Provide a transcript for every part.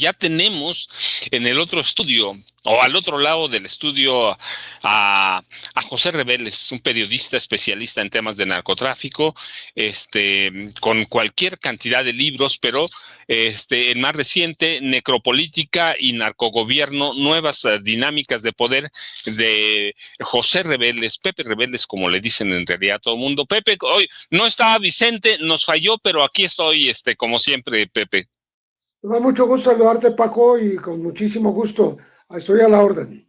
ya tenemos en el otro estudio, o al otro lado del estudio, a José Reveles, un periodista especialista en temas de narcotráfico, con cualquier cantidad de libros, pero el más reciente, Necropolítica y Narcogobierno, nuevas dinámicas de poder, de José Reveles, Pepe Reveles, como le dicen en realidad a todo el mundo. Pepe, hoy no estaba Vicente, nos falló, pero aquí estoy, como siempre, Pepe. Me da mucho gusto saludarte, Paco, y con muchísimo gusto. Estoy a la orden.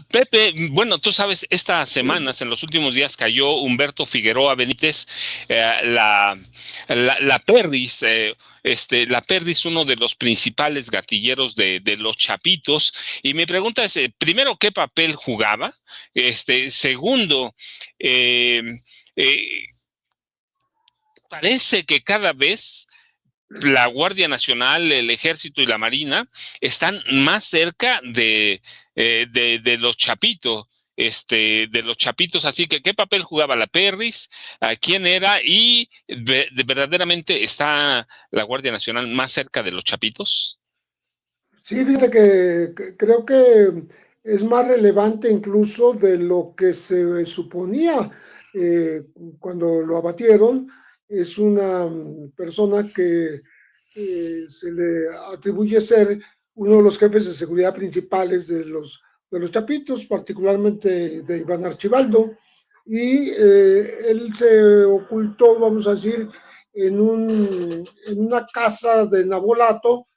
Pepe, bueno, tú sabes, estas semanas, en los últimos días, cayó Humberto Figueroa Benítez, la Perris, la Perris, uno de los principales gatilleros de los Chapitos, y mi pregunta es, primero, ¿qué papel jugaba? Segundo, eh, eh, parece que cada vez la Guardia Nacional, el Ejército y la Marina están más cerca de los Chapitos, de los Chapitos. Así que, ¿qué papel jugaba la Perris? ¿A quién era? ¿Y verdaderamente está la Guardia Nacional más cerca de los Chapitos? Sí, fíjate que creo que es más relevante incluso de lo que se suponía eh, cuando lo abatieron. Es una persona que se le atribuye ser uno de los jefes de seguridad principales de los Chapitos, particularmente de Iván Archibaldo, y él se ocultó, vamos a decir, en una casa de Nabolato,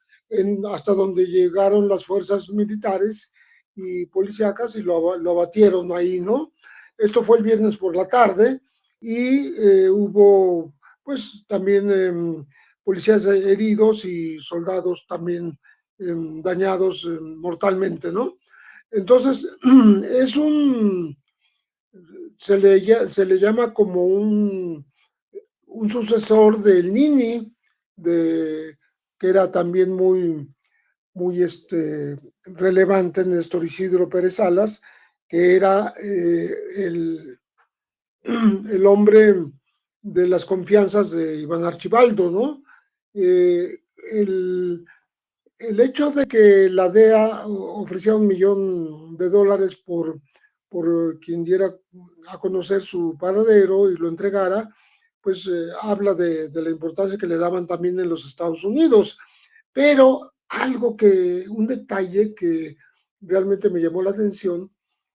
hasta donde llegaron las fuerzas militares y policíacas y lo abatieron ahí, ¿no? Esto fue el viernes por la tarde y hubo pues también policías heridos y soldados también dañados mortalmente, ¿no? Entonces, es un, se le llama como un sucesor del Nini, de, que era también muy relevante, Néstor Isidro Pérez Salas, que era el hombre de las confianzas de Iván Archibaldo, ¿no? Eh, el, el hecho de que la DEA ofrecía $1 millón por quien diera a conocer su paradero y lo entregara, pues habla de la importancia que le daban también en los Estados Unidos. Pero un detalle que realmente me llamó la atención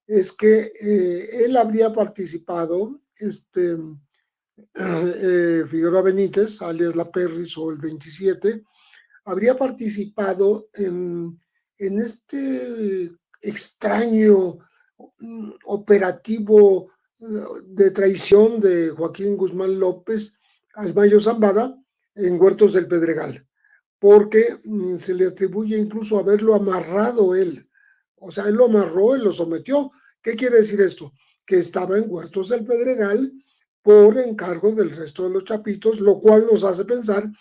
es que él habría participado, Figueroa Benítez, alias La Perris o el 27, habría participado en este extraño operativo de traición de Joaquín Guzmán López al Mayo Zambada en Huertos del Pedregal, porque se le atribuye incluso haberlo amarrado él. O sea, él lo amarró, él lo sometió. ¿Qué quiere decir esto? Que estaba en Huertos del Pedregal por encargo del resto de los Chapitos, lo cual nos hace pensar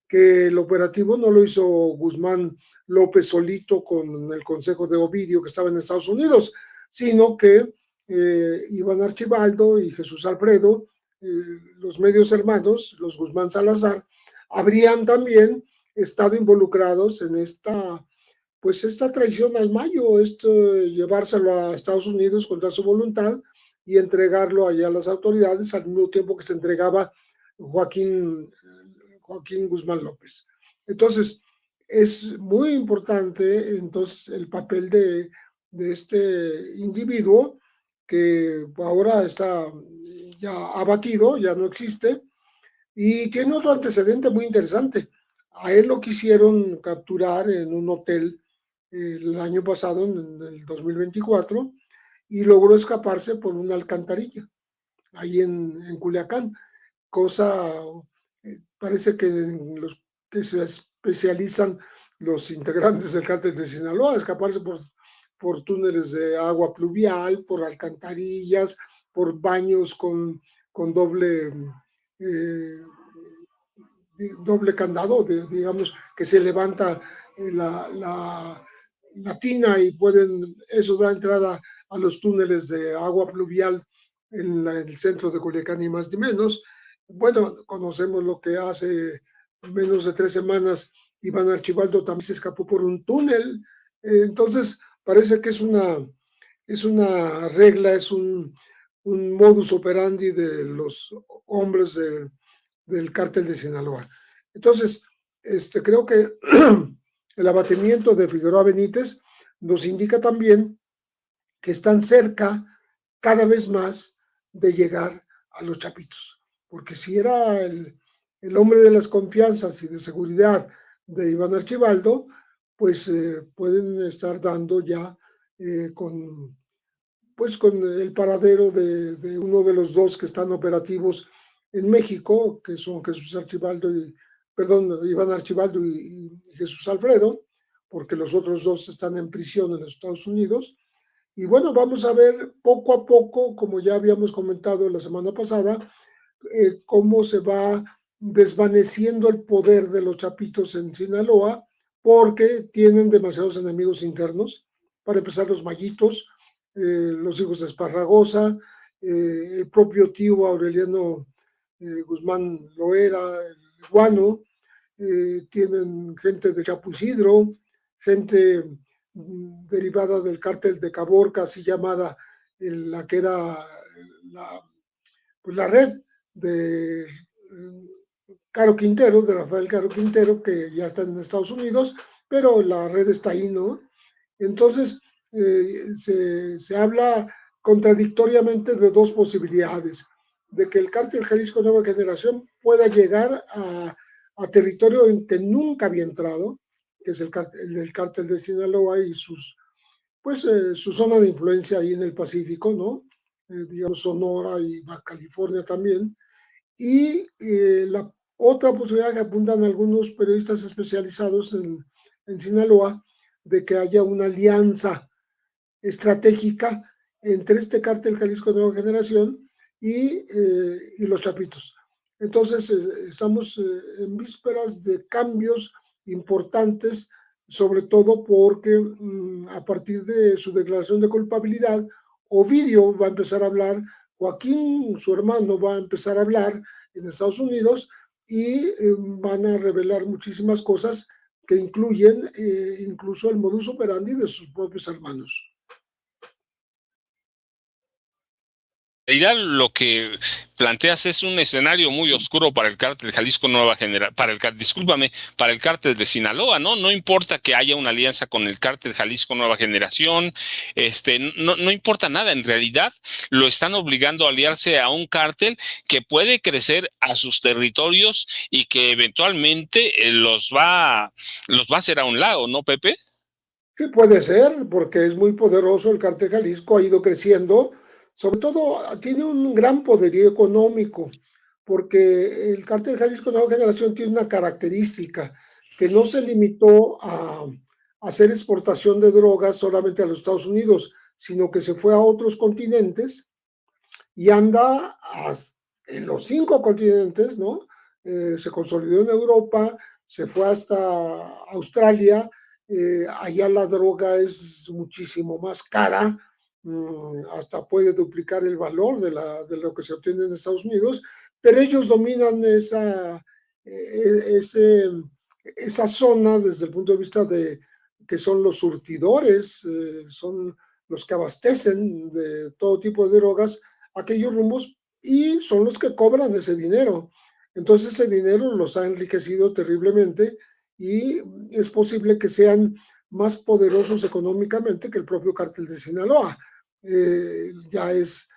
que el operativo no lo hizo Guzmán López solito con el consejo de Ovidio que estaba en Estados Unidos, sino que Iván Archibaldo y Jesús Alfredo, los medios hermanos, los Guzmán Salazar, habrían también estado involucrados en pues esta traición al Mayo, llevárselo a Estados Unidos contra su voluntad y entregarlo allá a las autoridades al mismo tiempo que se entregaba Joaquín, Joaquín Guzmán López. Entonces, es muy importante entonces el papel de este individuo que ahora está ya abatido, ya no existe, y tiene otro antecedente muy interesante. A él lo quisieron capturar en un hotel el año pasado, en el 2024, y logró escaparse por una alcantarilla, ahí en Culiacán, cosa, parece que los que se especializan los integrantes del cártel de Sinaloa, escaparse por túneles de agua pluvial, por alcantarillas, por baños con eh, doble candado, digamos, que se levanta la tina y eso da entrada a los túneles de agua pluvial en el centro de Culiacán y más ni menos. Bueno, conocemos lo que hace menos de 3 semanas Iván Archibaldo también se escapó por un túnel. Entonces, parece que es una regla, es un modus operandi de los hombres del cártel de Sinaloa. Entonces, creo que el abatimiento de Figueroa Benítez nos indica también que están cerca cada vez más de llegar a los Chapitos, porque si era el hombre de las confianzas y de seguridad de Iván Archibaldo, pues pueden estar dando ya con el paradero de uno de los dos que están operativos en México, que son Jesús Archibaldo Iván Archibaldo y Jesús Alfredo, porque los otros dos están en prisión en los Estados Unidos. Y bueno, vamos a ver poco a poco, como ya habíamos comentado la semana pasada, cómo se va desvaneciendo el poder de los Chapitos en Sinaloa, porque tienen demasiados enemigos internos. Para empezar, los Mayitos, los hijos de Esparragosa, el propio tío Aureliano Guzmán Loera, el Guano, tienen gente de Chapuisidro, gente derivada del cártel de Caborca, así llamada, la que era la red de Caro Quintero, de Rafael Caro Quintero, que ya está en Estados Unidos, pero la red está ahí, ¿no? Entonces, se habla contradictoriamente de dos posibilidades: de que el cártel Jalisco Nueva Generación pueda llegar a territorio en que nunca había entrado, que es el cártel de Sinaloa y su zona de influencia ahí en el Pacífico, ¿no? Digamos Sonora y Baja California también. Y la otra posibilidad que apuntan algunos periodistas especializados en Sinaloa, de que haya una alianza estratégica entre este cártel Jalisco Nueva Generación y los Chapitos. Entonces, estamos en vísperas de cambios importantes, sobre todo porque a partir de su declaración de culpabilidad, Ovidio va a empezar a hablar, Joaquín, su hermano, va a empezar a hablar en Estados Unidos y van a revelar muchísimas cosas que incluyen incluso el modus operandi de sus propios hermanos. realidad lo que planteas es un escenario muy oscuro para el cártel Jalisco Nueva Generación, para el cártel de Sinaloa, ¿no? No importa que haya una alianza con el cártel Jalisco Nueva Generación, no importa nada, en realidad lo están obligando a aliarse a un cártel que puede crecer a sus territorios y que eventualmente los va a hacer a un lado, ¿no, Pepe? Sí, puede ser, porque es muy poderoso el cártel Jalisco, ha ido creciendo, sobre todo tiene un gran poderío económico, porque el cártel Jalisco Nueva Generación tiene una característica, que no se limitó a hacer exportación de drogas solamente a los Estados Unidos, sino que se fue a otros continentes y anda en los 5 continentes, ¿no? Se consolidó en Europa, se fue hasta Australia. Allá la droga es muchísimo más cara, hasta puede duplicar el valor de lo que se obtiene en Estados Unidos, pero ellos dominan esa zona desde el punto de vista de que son los surtidores, son los que abastecen de todo tipo de drogas aquellos rumbos, y son los que cobran ese dinero. Entonces ese dinero los ha enriquecido terriblemente y es posible que sean más poderosos económicamente que el propio cártel de Sinaloa. Ya es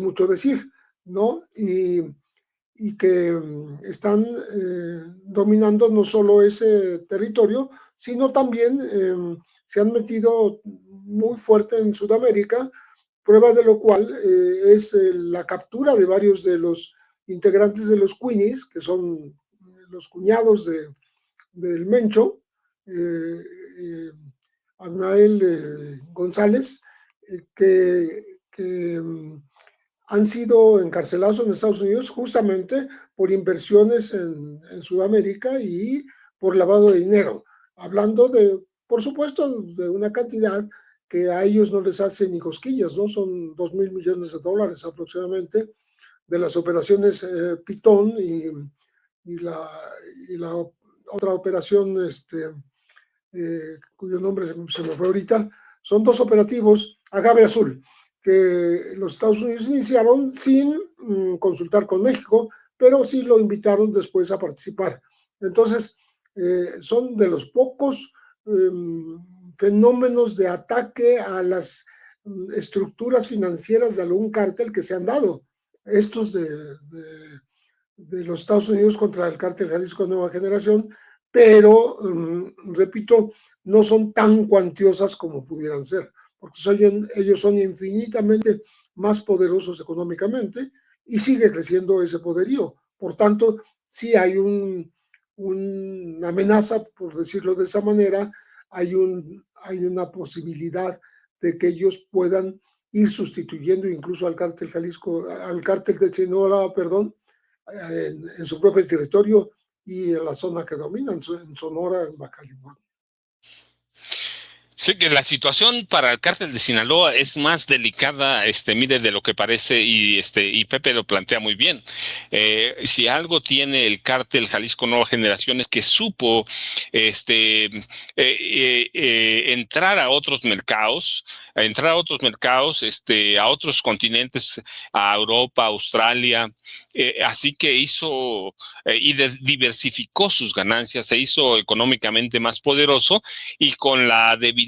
mucho decir, ¿no? Y que están dominando no solo ese territorio, sino también se han metido muy fuerte en Sudamérica, prueba de lo cual es la captura de varios de los integrantes de los Queenies, que son los cuñados del Mencho, Agnael González, que han sido encarcelados en Estados Unidos justamente por inversiones en Sudamérica y por lavado de dinero, hablando por supuesto, de una cantidad que a ellos no les hace ni cosquillas, ¿no? Son $2,000 millones aproximadamente de las operaciones Pitón y la otra operación, cuyo nombre se me fue ahorita. Son dos operativos, Agave Azul, que los Estados Unidos iniciaron sin consultar con México, pero sí lo invitaron después a participar. Entonces, son de los pocos fenómenos de ataque a las estructuras financieras de algún cártel que se han dado. Estos de los Estados Unidos contra el cártel Jalisco Nueva Generación, pero, repito, no son tan cuantiosas como pudieran ser, porque ellos son infinitamente más poderosos económicamente y sigue creciendo ese poderío. Por tanto, sí hay una amenaza, por decirlo de esa manera, hay una posibilidad de que ellos puedan ir sustituyendo incluso al cártel Jalisco, al cártel de Sinaloa, perdón, en su propio territorio y en la zona que dominan, en Sonora, en Baja California. Sí, que la situación para el cártel de Sinaloa es más delicada, mire, de lo que parece, y Pepe lo plantea muy bien. Si algo tiene el cártel Jalisco Nueva Generación es que supo entrar a otros mercados, a otros continentes, a Europa, Australia, así que hizo y diversificó sus ganancias, se hizo económicamente más poderoso, y con la debilidad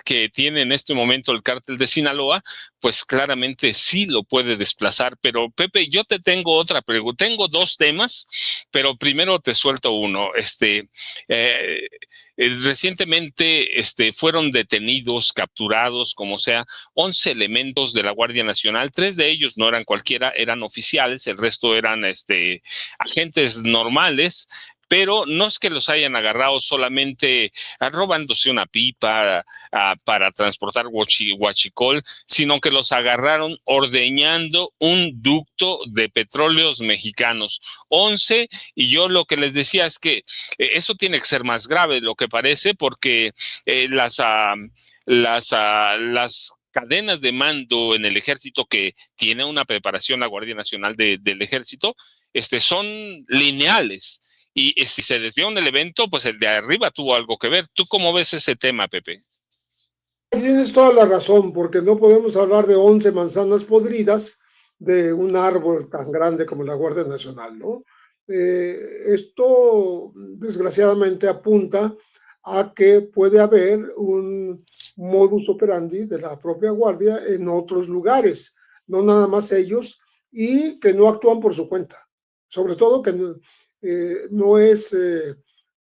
que tiene en este momento el cártel de Sinaloa, pues claramente sí lo puede desplazar. Pero Pepe, yo te tengo otra pregunta. Tengo dos temas, pero primero te suelto uno. Recientemente fueron detenidos, capturados, como sea, 11 elementos de la Guardia Nacional. 3 de ellos no eran cualquiera, eran oficiales, el resto eran agentes normales. Pero no es que los hayan agarrado solamente robándose una pipa para transportar huachicol, sino que los agarraron ordeñando un ducto de petróleos mexicanos. 11, y yo lo que les decía es que eso tiene que ser más grave de lo que parece, porque las cadenas de mando en el ejército, que tiene una preparación la Guardia Nacional del Ejército, son lineales. Y si se desvió un evento, pues el de arriba tuvo algo que ver. ¿Tú cómo ves ese tema, Pepe? Tienes toda la razón, porque no podemos hablar de 11 manzanas podridas de un árbol tan grande como la Guardia Nacional, ¿no? Esto, desgraciadamente, apunta a que puede haber un modus operandi de la propia Guardia en otros lugares, no nada más ellos, y que no actúan por su cuenta. Sobre todo que no es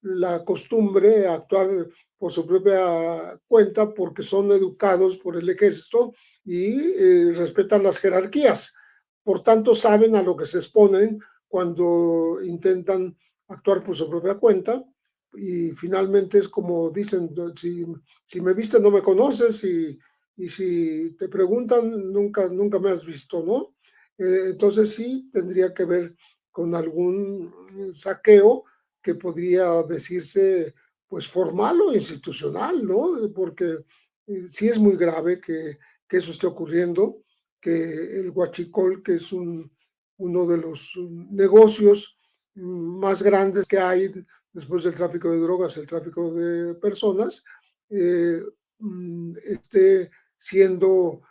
la costumbre actuar por su propia cuenta, porque son educados por el ejército y respetan las jerarquías. Por tanto, saben a lo que se exponen cuando intentan actuar por su propia cuenta. Y finalmente es como dicen, si me viste no me conoces, y si te preguntan nunca me has visto, ¿no? Entonces sí tendría que ver con algún saqueo que podría decirse pues formal o institucional, ¿no? Porque sí es muy grave que eso esté ocurriendo, que el huachicol, que es uno de los negocios más grandes que hay después del tráfico de drogas, el tráfico de personas, esté siendo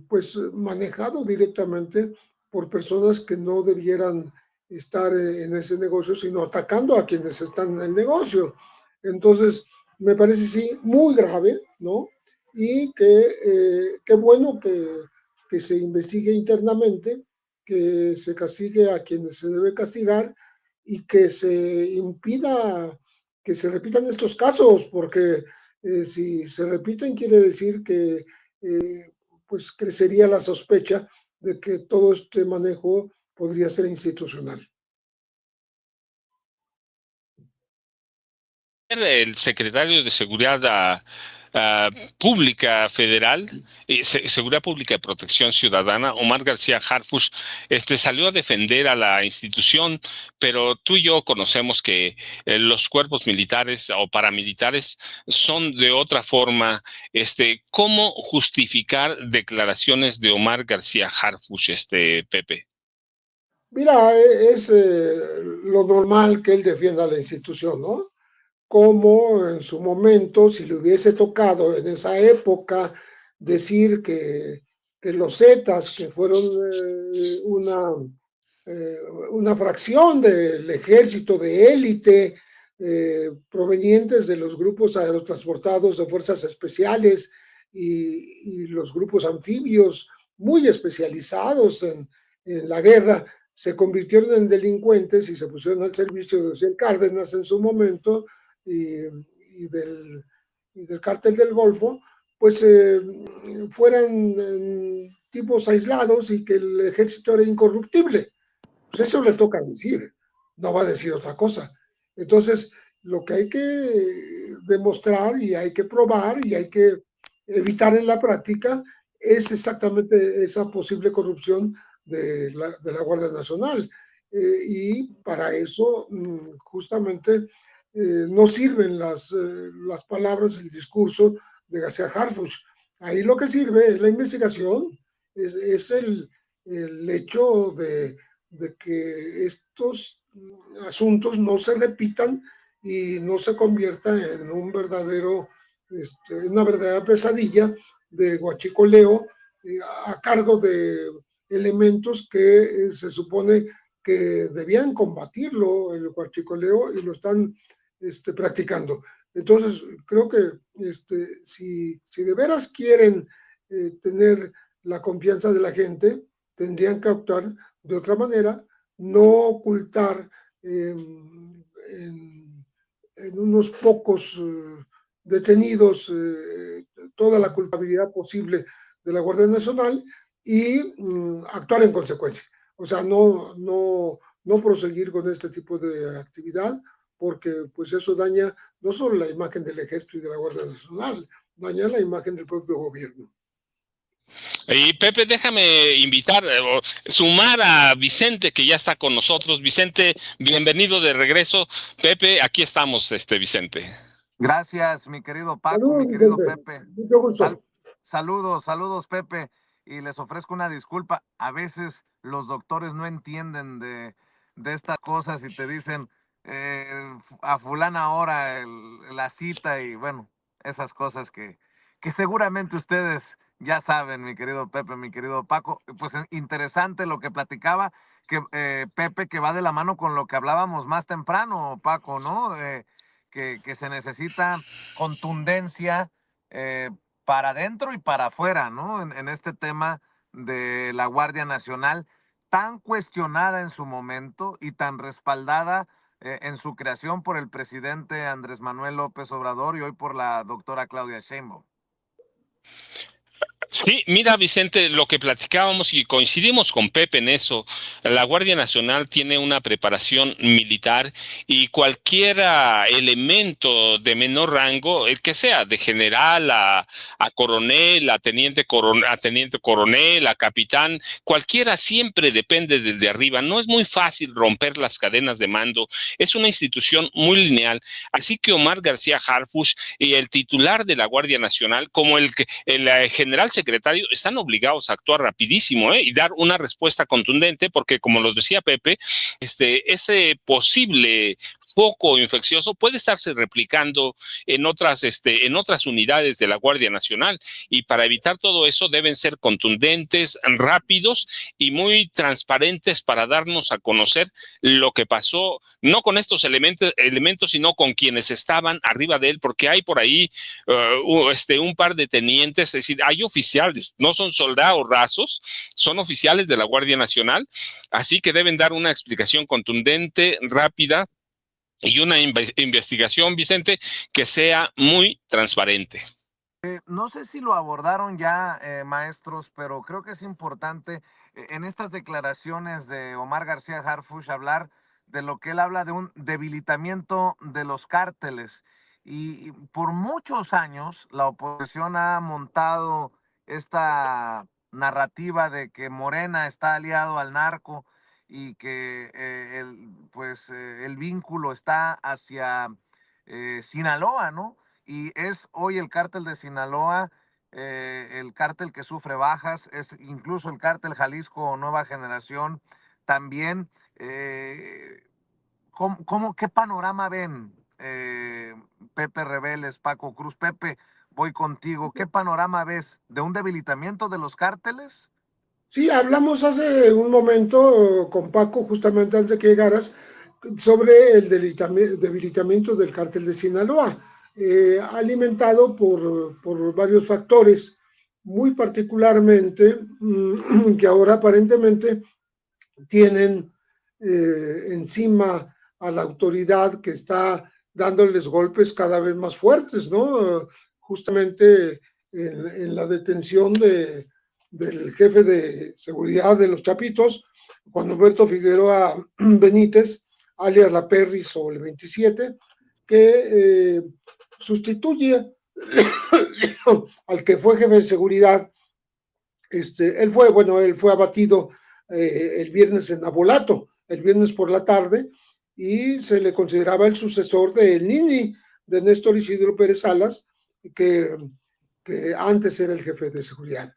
pues manejado directamente por personas que no debieran estar en ese negocio, sino atacando a quienes están en el negocio. Entonces, me parece sí muy grave, ¿no? Y qué bueno que se investigue internamente, que se castigue a quienes se debe castigar y que se impida que se repitan estos casos, porque si se repiten quiere decir que pues crecería la sospecha de que todo este manejo podría ser institucional. El secretario de Seguridad Pública Federal, Seguridad Pública y Protección Ciudadana, Omar García Harfuch, salió a defender a la institución, pero tú y yo conocemos que los cuerpos militares o paramilitares son de otra forma. ¿Cómo justificar declaraciones de Omar García Harfuch, Pepe? Mira, es lo normal que él defienda la institución, ¿no? Como en su momento, si le hubiese tocado en esa época decir que los Zetas, que fueron eh, una fracción del ejército de élite, provenientes de los grupos aerotransportados de fuerzas especiales y los grupos anfibios muy especializados en la guerra, se convirtieron en delincuentes y se pusieron al servicio de José Cárdenas en su momento y, y, del, y del cártel del Golfo, pues fueran tipos aislados y que el ejército era incorruptible. Pues eso le toca decir, no va a decir otra cosa. Entonces, lo que hay que demostrar y hay que probar y hay que evitar en la práctica es exactamente esa posible corrupción de la Guardia Nacional. Y para eso, justamente, no sirven las palabras, el discurso de García Harfuch. Ahí lo que sirve es la investigación, es el hecho de que estos asuntos no se repitan y no se convierta en un verdadero, una verdadera pesadilla de guachicoleo a cargo de elementos que se supone que debían combatirlo, el guachicoleo, y lo están practicando. Entonces, creo que si de veras quieren tener la confianza de la gente, tendrían que actuar de otra manera, no ocultar en unos pocos detenidos toda la culpabilidad posible de la Guardia Nacional y actuar en consecuencia. O sea, no proseguir con este tipo de actividad porque pues eso daña no solo la imagen del Ejército y de la Guardia Nacional, daña la imagen del propio gobierno. Y Pepe, déjame invitar, sumar a Vicente, que ya está con nosotros. Vicente, bienvenido de regreso. Pepe, aquí estamos, Vicente. Gracias, mi querido Paco, Saludos, mi querido Vicente. Pepe. Mucho Sal- gusto. saludos, saludos, Pepe. Y les ofrezco una disculpa. A veces los doctores no entienden de estas cosas y te dicen a fulana hora la cita y bueno, esas cosas que seguramente ustedes ya saben, mi querido Pepe, mi querido Paco. Pues interesante lo que platicaba, que Pepe, que va de la mano con lo que hablábamos más temprano, Paco, ¿no? Que se necesita contundencia para adentro y para afuera, ¿no? En este tema de la Guardia Nacional, tan cuestionada en su momento y tan respaldada en su creación por el presidente Andrés Manuel López Obrador y hoy por la doctora Claudia Sheinbaum. Sí, mira, Vicente, lo que platicábamos y coincidimos con Pepe en eso, la Guardia Nacional tiene una preparación militar y cualquier elemento de menor rango, el que sea, de general a coronel, a teniente coronel, a capitán, cualquiera siempre depende desde arriba. No es muy fácil romper las cadenas de mando, es una institución muy lineal. Así que Omar García Harfuch y el titular de la Guardia Nacional, como el general secretario, están obligados a actuar rapidísimo y dar una respuesta contundente, porque como lo decía Pepe, ese posible foco infeccioso puede estarse replicando en otras unidades de la Guardia Nacional y para evitar todo eso deben ser contundentes, rápidos y muy transparentes para darnos a conocer lo que pasó, no con estos elementos sino con quienes estaban arriba de él, porque hay por ahí un par de tenientes, es decir, hay oficiales, no son soldados rasos, son oficiales de la Guardia Nacional, así que deben dar una explicación contundente, rápida y una investigación, Vicente, que sea muy transparente. No sé si lo abordaron ya, maestros, pero creo que es importante en estas declaraciones de Omar García Harfuch hablar de lo que él habla de un debilitamiento de los cárteles. Y por muchos años la oposición ha montado esta narrativa de que Morena está aliado al narco y que el vínculo está hacia Sinaloa, ¿no? Y es hoy el cártel de Sinaloa, el cártel que sufre bajas, es incluso el cártel Jalisco Nueva Generación, también, ¿qué panorama ven, Pepe Rebeles, Paco Cruz? Pepe, voy contigo. ¿Qué panorama ves de un debilitamiento de los cárteles? Sí, hablamos hace un momento con Paco, justamente antes de que llegaras, sobre el debilitamiento del cártel de Sinaloa, alimentado por varios factores, muy particularmente que ahora aparentemente tienen encima a la autoridad que está dándoles golpes cada vez más fuertes, ¿no? Justamente en la detención del jefe de seguridad de los Chapitos, Juan Humberto Figueroa Benítez, alias La Perris o el 27, que sustituye al que fue jefe de seguridad. Él fue abatido el viernes en Abolato, el viernes por la tarde, y se le consideraba el sucesor de El Nini, de Néstor Isidro Pérez Salas, que antes era el jefe de seguridad.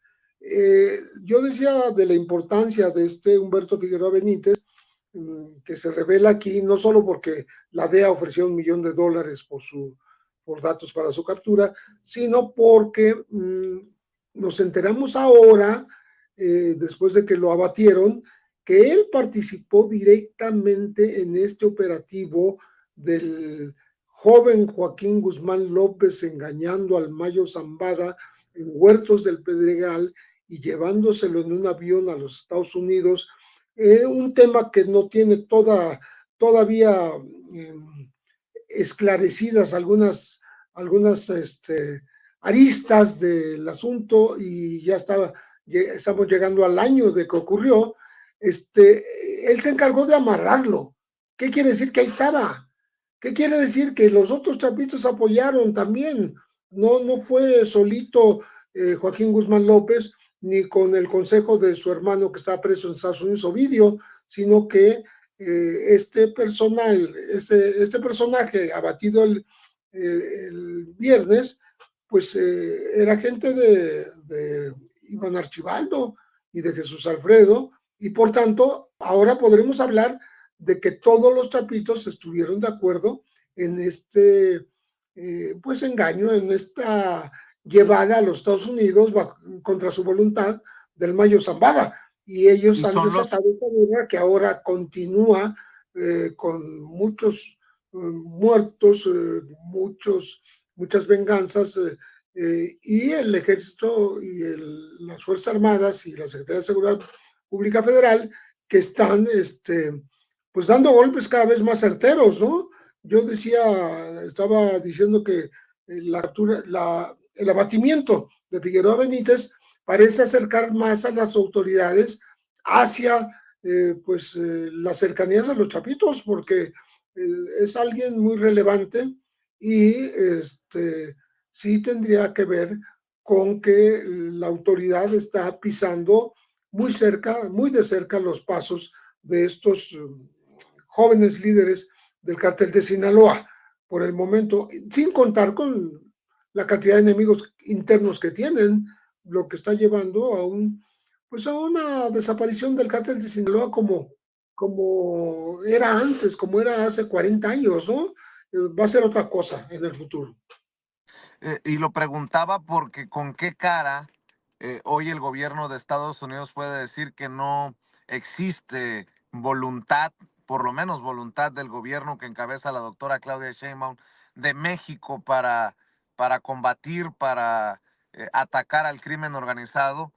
Yo decía de la importancia de Humberto Figueroa Benítez, que se revela aquí, no solo porque la DEA ofreció $1 millón por datos para su captura, sino porque nos enteramos ahora, después de que lo abatieron, que él participó directamente en este operativo del joven Joaquín Guzmán López engañando al Mayo Zambada en Huertos del Pedregal y llevándoselo en un avión a los Estados Unidos, un tema que no tiene todavía esclarecidas algunas aristas del asunto, y ya estamos llegando al año de que ocurrió. Él se encargó de amarrarlo. ¿Qué quiere decir? Que ahí estaba. ¿Qué quiere decir? Que los otros Chapitos apoyaron también. No fue solito Joaquín Guzmán López, ni con el consejo de su hermano que estaba preso en Estados Unidos, Ovidio, sino que este personaje abatido el viernes, pues era gente de Iván Archibaldo y de Jesús Alfredo, y por tanto ahora podremos hablar de que todos los Chapitos estuvieron de acuerdo en pues engaño, en esta llevada a los Estados Unidos contra su voluntad del Mayo Zambada, y ellos han desatado esta guerra que ahora continúa con muchos muertos, muchas venganzas, y el ejército y las Fuerzas Armadas y la Secretaría de Seguridad Pública Federal, que están pues dando golpes cada vez más certeros, ¿no? Yo estaba diciendo que el abatimiento de Figueroa Benítez parece acercar más a las autoridades hacia las cercanías a los Chapitos, porque es alguien muy relevante, y sí tendría que ver con que la autoridad está pisando muy de cerca los pasos de estos jóvenes líderes del cártel de Sinaloa, por el momento, sin contar con la cantidad de enemigos internos que tienen, lo que está llevando a una desaparición del cártel de Sinaloa como era antes, como era hace 40 años, ¿no? Va a ser otra cosa en el futuro. Y lo preguntaba porque con qué cara hoy el gobierno de Estados Unidos puede decir que no existe voluntad, por lo menos voluntad del gobierno que encabeza la doctora Claudia Sheinbaum de México para combatir, para atacar al crimen organizado,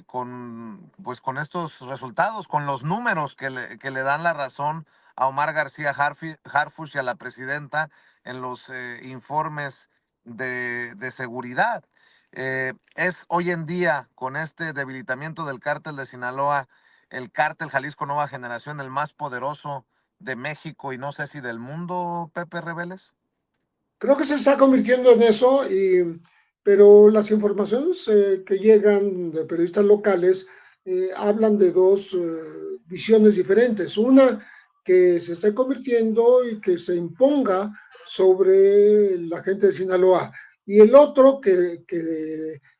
con estos resultados, con los números que le dan la razón a Omar García Harfuch y a la presidenta en los informes de seguridad. Es hoy en día, con este debilitamiento del cártel de Sinaloa, el cártel Jalisco Nueva Generación, el más poderoso de México y no sé si del mundo, Pepe Rebeles. Creo que se está convirtiendo en eso, pero las informaciones que llegan de periodistas locales hablan de dos visiones diferentes. Una, que se está convirtiendo y que se imponga sobre la gente de Sinaloa, y el otro que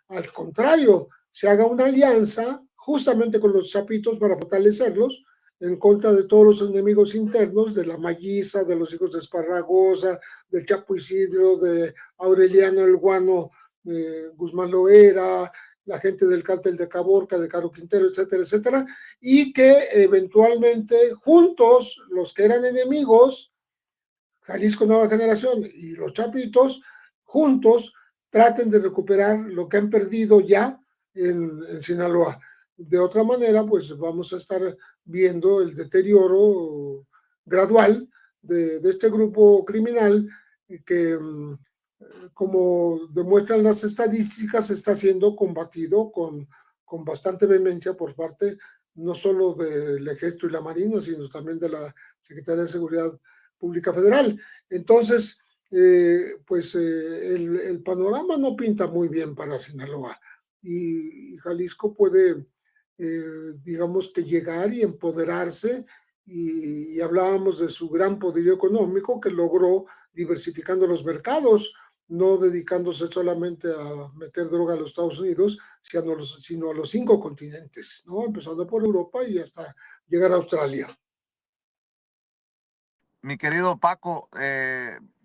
al contrario se haga una alianza justamente con los Chapitos para fortalecerlos en contra de todos los enemigos internos, de la Malliza, de los hijos de Esparragosa, del Chapo Isidro, de Aureliano El Guano, Guzmán Loera, la gente del cártel de Caborca, de Caro Quintero, etcétera, etcétera, y que eventualmente juntos, los que eran enemigos, Jalisco Nueva Generación y los Chapitos, juntos traten de recuperar lo que han perdido ya en Sinaloa. De otra manera, pues vamos a estar viendo el deterioro gradual de este grupo criminal que, como demuestran las estadísticas, está siendo combatido con bastante vehemencia por parte no solo del Ejército y la Marina, sino también de la Secretaría de Seguridad Pública Federal. Entonces, pues el panorama no pinta muy bien para Sinaloa y Jalisco puede, digamos que llegar y empoderarse y hablábamos de su gran poderío económico que logró diversificando los mercados, no dedicándose solamente a meter droga a los Estados Unidos, sino a los 5 continentes, ¿no? Empezando por Europa y hasta llegar a Australia. Mi querido Paco,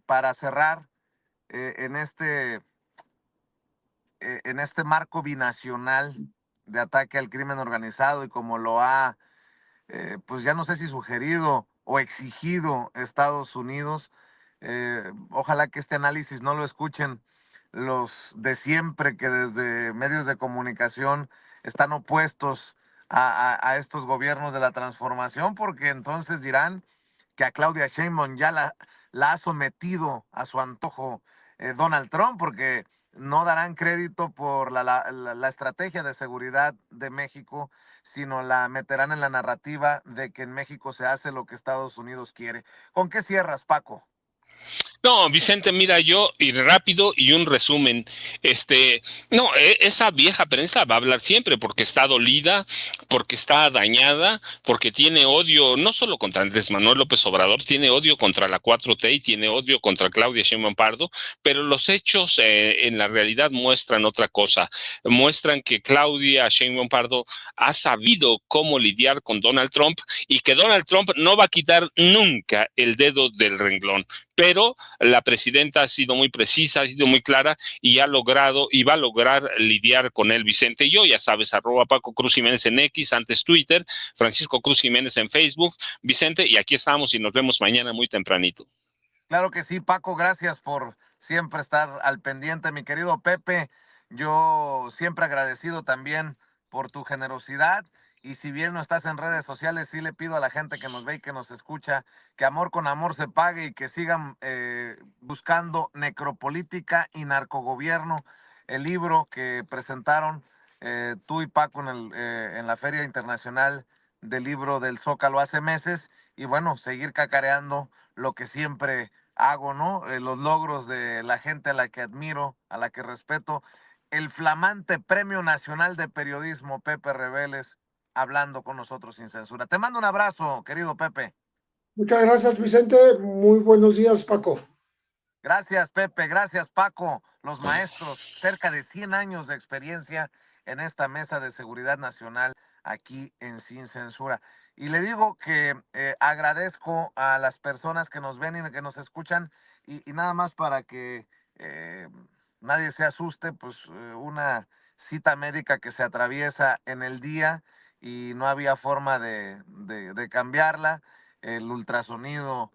para cerrar en este marco binacional de ataque al crimen organizado y como lo ha, pues ya no sé si sugerido o exigido Estados Unidos, ojalá que este análisis no lo escuchen los de siempre que desde medios de comunicación están opuestos a estos gobiernos de la transformación, porque entonces dirán que a Claudia Sheinbaum ya la ha sometido a su antojo Donald Trump, porque no darán crédito por la estrategia de seguridad de México, sino la meterán en la narrativa de que en México se hace lo que Estados Unidos quiere. ¿Con qué cierras, Paco? No, Vicente, mira, yo y rápido y un resumen. No, esa vieja prensa va a hablar siempre porque está dolida, porque está dañada, porque tiene odio no solo contra Andrés Manuel López Obrador, tiene odio contra la 4T y tiene odio contra Claudia Sheinbaum Pardo, pero los hechos en la realidad muestran otra cosa. Muestran que Claudia Sheinbaum Pardo ha sabido cómo lidiar con Donald Trump y que Donald Trump no va a quitar nunca el dedo del renglón, pero la presidenta ha sido muy precisa, ha sido muy clara y ha logrado y va a lograr lidiar con él, Vicente. Yo, ya sabes, @ Paco Cruz Jiménez en X, antes Twitter, Francisco Cruz Jiménez en Facebook, Vicente, y aquí estamos y nos vemos mañana muy tempranito. Claro que sí, Paco, gracias por siempre estar al pendiente, mi querido Pepe. Yo siempre agradecido también por tu generosidad. Y si bien no estás en redes sociales, sí le pido a la gente que nos ve y que nos escucha que amor con amor se pague y que sigan buscando Necropolítica y Narcogobierno, el libro que presentaron tú y Paco en la Feria Internacional del Libro del Zócalo hace meses. Y bueno, seguir cacareando lo que siempre hago, ¿no? Los logros de la gente a la que admiro, a la que respeto. El flamante Premio Nacional de Periodismo, Pepe Rebeles, hablando con nosotros sin censura. Te mando un abrazo, querido Pepe. Muchas gracias, Vicente. Muy buenos días, Paco. Gracias, Pepe. Gracias, Paco. Los maestros, cerca de 100 años de experiencia en esta mesa de seguridad nacional aquí en Sin Censura. Y le digo que agradezco a las personas que nos ven y que nos escuchan y nada más para que nadie se asuste, pues una cita médica que se atraviesa en el día y no había forma de cambiarla. El ultrasonido